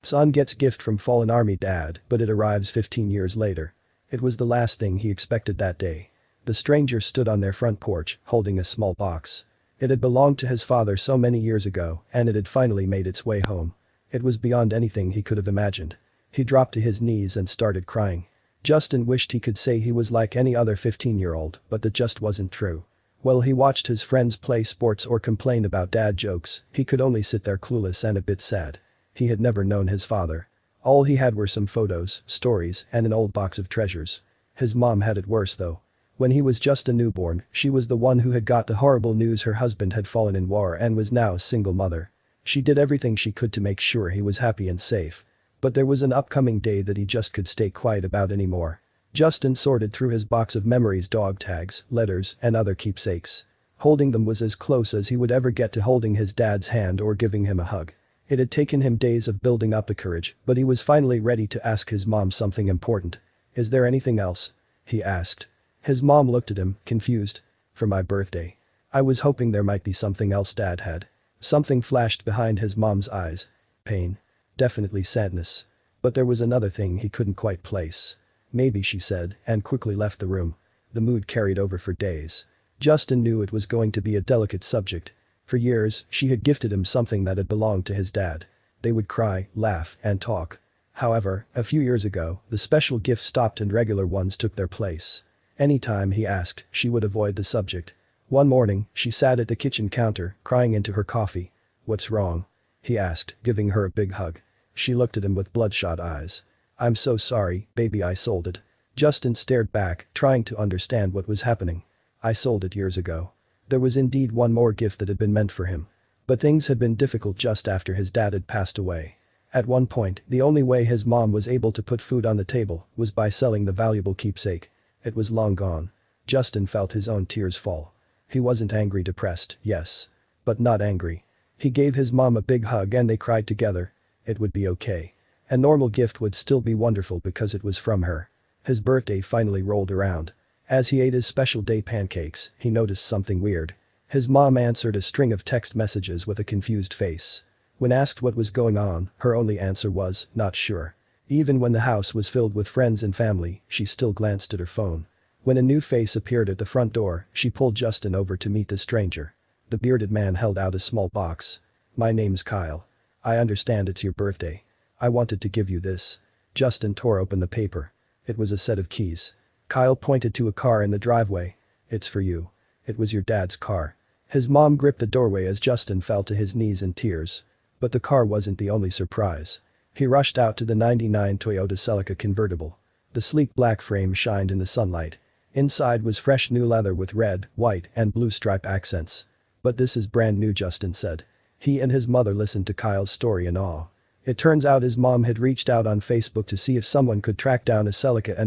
Son gets gift from fallen army dad, but it arrives 15 years later. It was the last thing he expected that day. The stranger stood on their front porch, holding a small box. It had belonged to his father so many years ago, and it had finally made its way home. It was beyond anything he could have imagined. He dropped to his knees and started crying. Justin wished he could say he was like any other 15-year-old, but that just wasn't true. While he watched his friends play sports or complain about dad jokes, he could only sit there clueless and a bit sad. He had never known his father. All he had were some photos, stories, and an old box of treasures. His mom had it worse though. When he was just a newborn, she was the one who had got the horrible news her husband had fallen in war and was now a single mother. She did everything she could to make sure he was happy and safe. But there was an upcoming day that he just could stay quiet about anymore. Justin sorted through his box of memories, dog tags, letters, and other keepsakes. Holding them was as close as he would ever get to holding his dad's hand or giving him a hug. It had taken him days of building up the courage, but he was finally ready to ask his mom something important. "Is there anything else?" he asked. His mom looked at him, confused. "For my birthday. I was hoping there might be something else Dad had." Something flashed behind his mom's eyes. Pain. Definitely sadness. But there was another thing he couldn't quite place. "Maybe," she said, and quickly left the room. The mood carried over for days. Justin knew it was going to be a delicate subject. For years, she had gifted him something that had belonged to his dad. They would cry, laugh, and talk. However, a few years ago, the special gifts stopped and regular ones took their place. Anytime he asked, she would avoid the subject. One morning, she sat at the kitchen counter, crying into her coffee. "What's wrong?" he asked, giving her a big hug. She looked at him with bloodshot eyes. "I'm so sorry, baby, I sold it." Justin stared back, trying to understand what was happening. "I sold it years ago." There was indeed one more gift that had been meant for him. But things had been difficult just after his dad had passed away. At one point, the only way his mom was able to put food on the table was by selling the valuable keepsake. It was long gone. Justin felt his own tears fall. He wasn't angry, depressed, yes. But not angry. He gave his mom a big hug and they cried together. It would be okay. A normal gift would still be wonderful because it was from her. His birthday finally rolled around. As he ate his special day pancakes, he noticed something weird. His mom answered a string of text messages with a confused face. When asked what was going on, her only answer was, "Not sure." Even when the house was filled with friends and family, she still glanced at her phone. When a new face appeared at the front door, she pulled Justin over to meet the stranger. The bearded man held out a small box. "My name's Kyle. I understand it's your birthday. I wanted to give you this." Justin tore open the paper. It was a set of keys. Kyle pointed to a car in the driveway. "It's for you. It was your dad's car." His mom gripped the doorway as Justin fell to his knees in tears. But the car wasn't the only surprise. He rushed out to the '99 Toyota Celica convertible. The sleek black frame shined in the sunlight. Inside was fresh new leather with red, white, and blue stripe accents. "But this is brand new," Justin said. He and his mother listened to Kyle's story in awe. It turns out his mom had reached out on Facebook to see if someone could track down a Celica.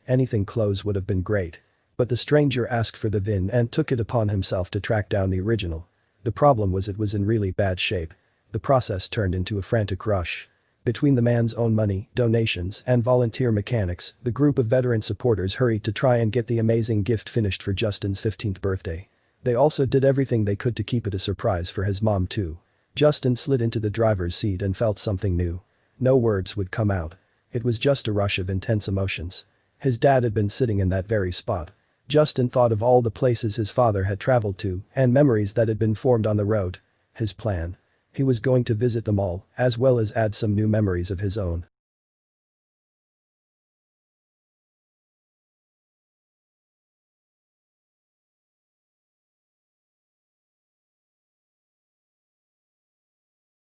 Anything close would have been great. But the stranger asked for the VIN and took it upon himself to track down the original. The problem was it was in really bad shape. The process turned into a frantic rush. Between the man's own money, donations, and volunteer mechanics, the group of veteran supporters hurried to try and get the amazing gift finished for Justin's 15th birthday. They also did everything they could to keep it a surprise for his mom too. Justin slid into the driver's seat and felt something new. No words would come out. It was just a rush of intense emotions. His dad had been sitting in that very spot. Justin thought of all the places his father had traveled to and memories that had been formed on the road. His plan. He was going to visit them all, as well as add some new memories of his own.